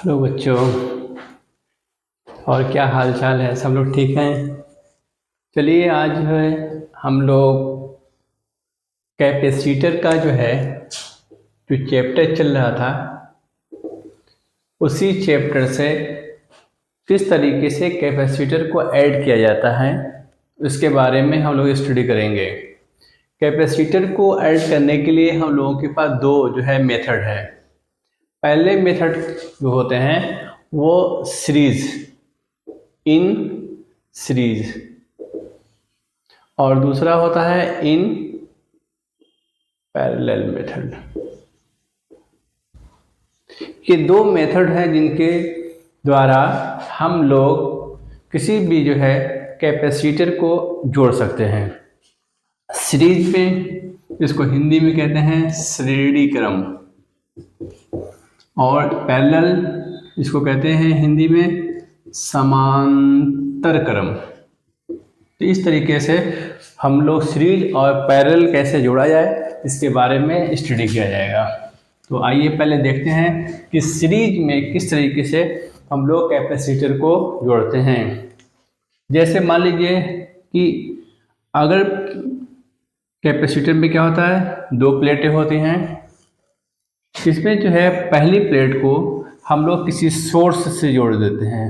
Hello बच्चों, और क्या हाल चाल है? सब लोग ठीक हैं? चलिए आज जो है हम लोग कैपेसिटर का जो चैप्टर चल रहा था उसी चैप्टर से किस तरीके से कैपेसिटर को ऐड किया जाता है उसके बारे में हम लोग स्टडी करेंगे। कैपेसिटर को ऐड करने के लिए हम लोगों के पास दो मेथड है। पहले मेथड जो होते हैं वो सीरीज, इन सीरीज, और दूसरा होता है इन पैरेलल मेथड। ये दो मेथड हैं जिनके द्वारा हम लोग किसी भी कैपेसिटर को जोड़ सकते हैं। सीरीज में इसको हिंदी में कहते हैं श्रेणी क्रम, और पैरेलल इसको कहते हैं हिंदी में समांतर क्रम। तो इस तरीके से हम लोग सीरीज और पैरेलल कैसे जोड़ा जाए इसके बारे में स्टडी किया जाएगा। तो आइए पहले देखते हैं कि सीरीज में किस तरीके से हम लोग कैपेसिटर को जोड़ते हैं। जैसे मान लीजिए कि अगर कैपेसिटर में क्या होता है, दो प्लेटें होती हैं। इसमें पहली प्लेट को हम लोग किसी सोर्स से जोड़ देते हैं।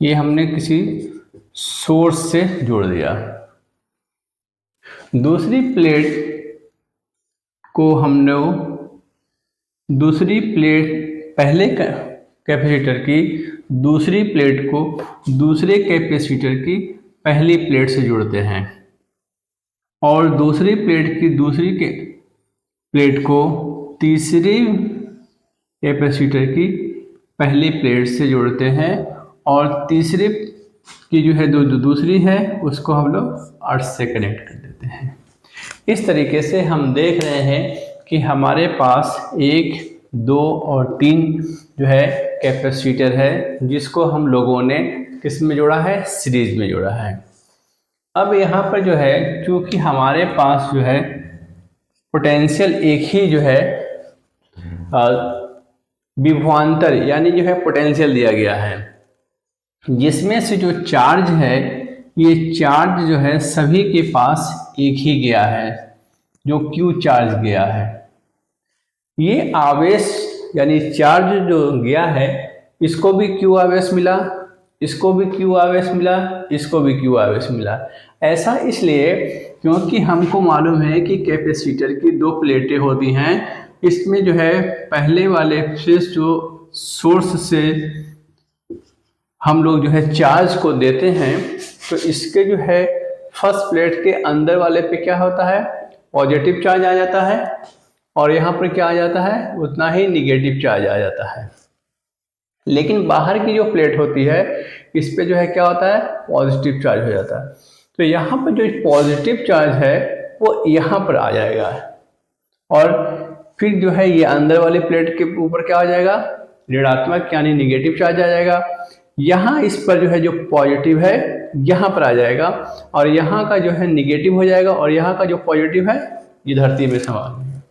ये हमने किसी सोर्स से जोड़ दिया। दूसरी प्लेट को हम लोग पहले कैपेसिटर की दूसरी प्लेट को दूसरे कैपेसिटर की पहली प्लेट से जोड़ते हैं, और दूसरी प्लेट की दूसरी प्लेट को तीसरी कैपेसिटर की पहली प्लेट से जोड़ते हैं, और तीसरे की दूसरी है उसको हम लोग अर्थ से कनेक्ट कर देते हैं। इस तरीके से हम देख रहे हैं कि हमारे पास 1, 2 और 3 कैपेसिटर है जिसको हम लोगों ने किस में जोड़ा है, सीरीज में जोड़ा है। अब यहाँ पर चूँकि हमारे पास पोटेंशियल एक ही विभवांतर यानी पोटेंशियल दिया गया है, जिसमें से जो चार्ज है ये चार्ज सभी के पास एक ही गया है, जो Q चार्ज गया है। ये आवेश यानी चार्ज जो गया है इसको भी Q आवेश मिला, इसको भी Q आवेश मिला, इसको भी Q आवेश मिला। ऐसा इसलिए क्योंकि हमको मालूम है कि कैपेसिटर की दो प्लेटें होती हैं। इसमें पहले वाले से जो सोर्स से हम लोग चार्ज को देते हैं, तो इसके फर्स्ट प्लेट के अंदर वाले पे क्या होता है, पॉजिटिव चार्ज आ जाता है, और यहाँ पर क्या आ जाता है, उतना ही निगेटिव चार्ज आ जाता है। लेकिन बाहर की जो प्लेट होती है इस पे क्या होता है, पॉजिटिव चार्ज हो जाता है। तो यहाँ पर जो पॉजिटिव चार्ज है वो यहाँ पर आ जाएगा, और फिर ये अंदर वाली प्लेट के ऊपर क्या हो जाएगा, ऋणात्मक यानी निगेटिव चार्ज आ जाएगा। यहाँ इस पर जो पॉजिटिव है यहाँ पर आ जाएगा, और यहाँ का निगेटिव हो जाएगा, और यहाँ का जो पॉजिटिव है ये धरती में समान है।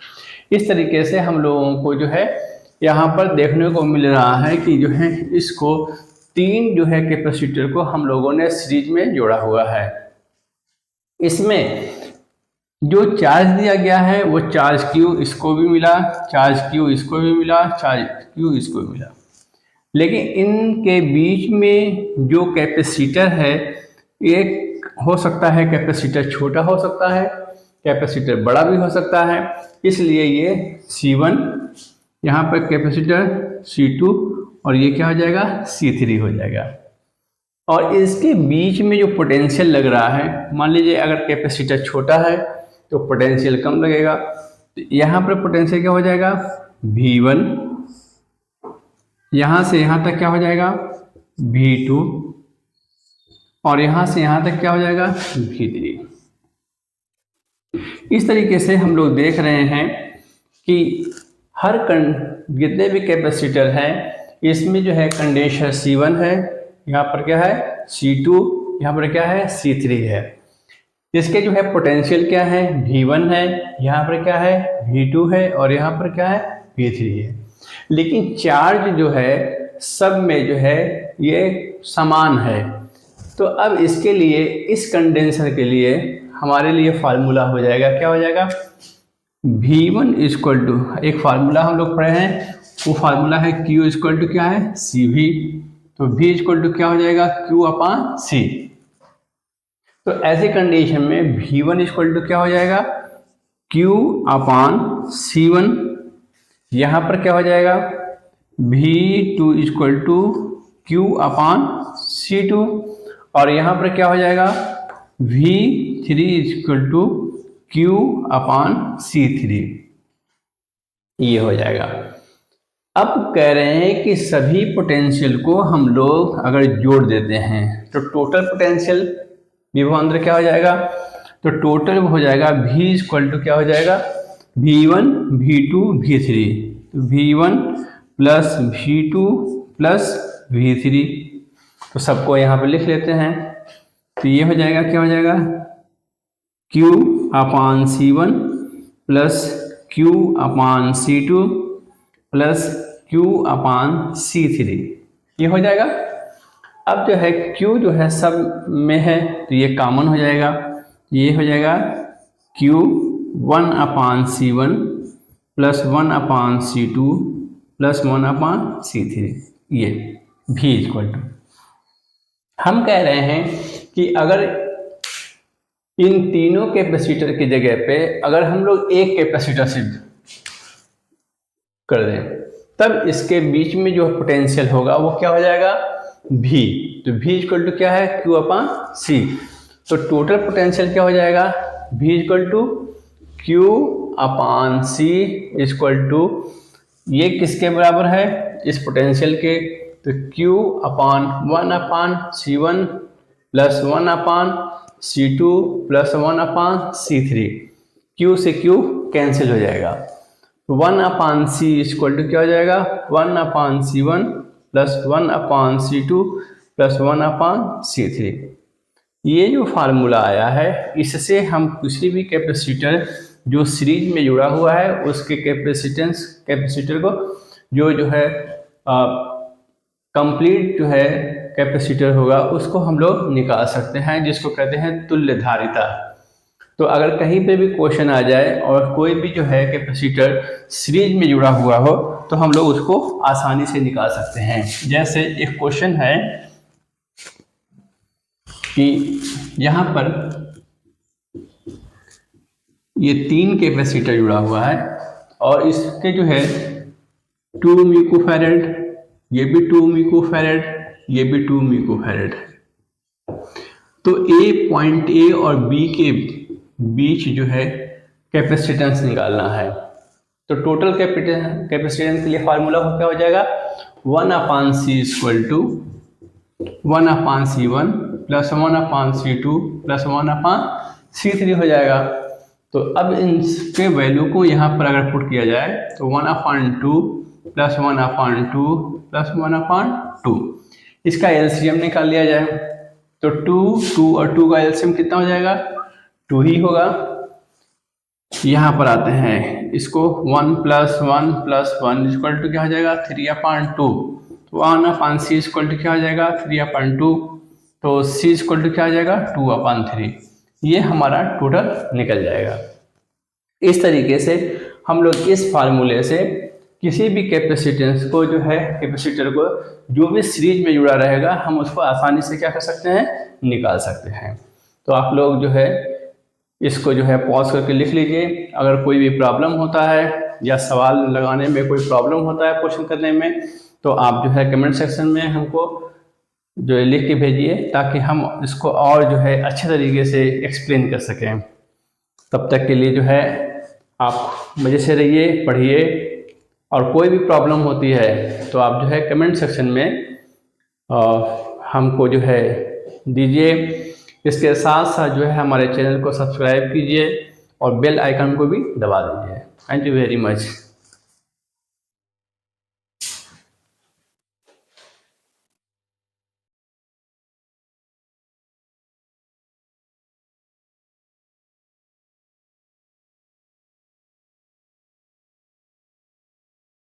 इस तरीके से हम लोगों को यहाँ पर देखने को मिल रहा है कि इसको 3 कैपेसिटर को हम लोगों ने सीरीज में जोड़ा हुआ है। इसमें जो चार्ज दिया गया है वो चार्ज Q इसको भी मिला, चार्ज Q इसको भी मिला, चार्ज Q इसको भी मिला। लेकिन इनके बीच में जो कैपेसिटर है, एक हो सकता है कैपेसिटर छोटा हो सकता है, कैपेसिटर बड़ा भी हो सकता है। इसलिए ये C1, यहाँ पर कैपेसिटर C2, और ये क्या हो जाएगा, C3 हो जाएगा। और इसके बीच में जो पोटेंशियल लग रहा है, मान लीजिए अगर कैपेसिटर छोटा है तो पोटेंशियल कम लगेगा, तो यहाँ पर पोटेंशियल क्या हो जाएगा, V1, यहाँ से यहाँ तक क्या हो जाएगा, V2, और यहाँ से यहाँ तक क्या हो जाएगा, V3। इस तरीके से हम लोग देख रहे हैं कि हर जितने भी कैपेसिटर हैं इसमें कंडेंसर C1 है, यहाँ पर क्या है C2, यहाँ पर क्या है C3 है। इसके पोटेंशियल क्या है, V1 है, यहाँ पर क्या है V2 है, और यहाँ पर क्या है V3 है। लेकिन चार्ज जो है सब में जो है ये समान है। तो अब इसके लिए, इस कंडेंसर के लिए हमारे लिए फार्मूला हो जाएगा, क्या हो जाएगा, V1 इक्वल टू, एक फार्मूला हम लोग पढ़े हैं, वो फार्मूला है Q इक्वल टू क्या है, CV। तो V इक्वल टू क्या हो जाएगा, Q अपान C। तो ऐसे कंडीशन में V1 इक्वल टू क्या हो जाएगा, Q अपान C1। यहाँ पर क्या हो जाएगा, V2 equal to Q upon C2। और यहाँ पर क्या हो जाएगा, V3 equal to Q upon C3। ये हो जाएगा। अब कह रहे हैं कि सभी पोटेंशियल को हम लोग अगर जोड़ देते हैं तो टोटल पोटेंशियल विभवांतर क्या हो जाएगा, तो टोटल हो जाएगा V इक्वल टू क्या हो जाएगा, V1 V2 V3। तो V1 plus V2 plus V3। तो सबको यहाँ पे लिख लेते हैं। तो ये हो जाएगा, क्या हो जाएगा, Q अपान C1 प्लस Q अपान C2 प्लस Q अपान C3। ये हो जाएगा। अब जो है Q जो है सब में है तो ये कॉमन हो जाएगा। ये हो जाएगा Q 1 upon C1 plus 1 upon C2 plus 1 upon C3। ये V इक्वल टू, हम कह रहे हैं कि अगर इन तीनों कैपेसिटर की जगह पे अगर हम लोग एक कैपेसिटर सिर्फ कर दें तब इसके बीच में जो पोटेंशियल होगा वो क्या हो जाएगा, V। तो V इक्वल टू क्या है, Q अपान C। तो टोटल पोटेंशियल क्या हो जाएगा, V equal to Q upon C equal to, ये किसके बराबर है, इस पोटेंशियल के। तो Q upon 1 upon C1 plus 1 upon C2 plus 1 upon C3। Q से Q कैंसिल हो जाएगा। 1 अपान C इक्वल टू क्या हो जाएगा, 1 upon C1 plus 1 upon C2 plus 1 upon C3। ये जो फार्मूला आया है इससे हम किसी भी कैपेसिटर जो सीरीज में जुड़ा हुआ है उसके कैपेसिटर को जो है कंप्लीट जो है कैपेसिटर होगा उसको हम लोग निकाल सकते हैं, जिसको कहते हैं तुल्यधारिता। तो अगर कहीं पे भी क्वेश्चन आ जाए और कोई भी जो है कैपेसिटर सीरीज में जुड़ा हुआ हो तो हम लोग उसको आसानी से निकाल सकते हैं। जैसे एक क्वेश्चन है कि यहाँ पर ये 3 कैपेसिटर जुड़ा हुआ है और इसके जो है 2 माइक्रोफैरड, ये भी 2 माइक्रोफैरड, ये भी 2 माइक्रोफैरड। तो पॉइंट ए और बी के बीच जो है कैपेसिटेंस निकालना है। तो टोटल कैपेसिटेंस के लिए फार्मूला क्या हो जाएगा, 1 upon C equal to 1 upon C1 plus 1 upon C2 plus 1 upon C3 हो जाएगा। तो अब इनके वैल्यू को यहाँ पर अगर पुट किया जाए तो 1 अपान 2 प्लस 1 अपान 2 प्लस 1 अपान 2, इसका एलसीएम निकाल लिया जाए तो 2 और 2 का एलसीएम कितना हो जाएगा, 2 ही होगा। यहाँ पर आते हैं इसको 1 प्लस 1 प्लस 1 इक्वल टू क्या हो जाएगा, 3 अपान 2। तो 1 अपान C इक्वल टू क्या हो जाएगा, 3 अपान 2। तो C इक्वल टू क्या हो जाएगा, 2 अपान 3। ये हमारा टोटल निकल जाएगा। इस तरीके से हम लोग इस फार्मूले से किसी भी कैपेसिटेंस को जो है कैपेसिटर को जो भी सीरीज में जुड़ा रहेगा हम उसको आसानी से क्या कर सकते हैं, निकाल सकते हैं। तो आप लोग जो है इसको जो है पॉज करके लिख लीजिए। अगर कोई भी प्रॉब्लम होता है या सवाल लगाने में कोई प्रॉब्लम होता है क्वेश्चन करने में तो आप जो है कमेंट सेक्शन में हमको जो है लिख के भेजिए ताकि हम इसको और जो है अच्छे तरीके से एक्सप्लेन कर सकें। तब तक के लिए जो है आप मज़े से रहिए, पढ़िए, और कोई भी प्रॉब्लम होती है तो आप जो है कमेंट सेक्शन में हमको जो है दीजिए। इसके साथ साथ जो है हमारे चैनल को सब्सक्राइब कीजिए और बेल आइकन को भी दबा दीजिए। Thank you very much.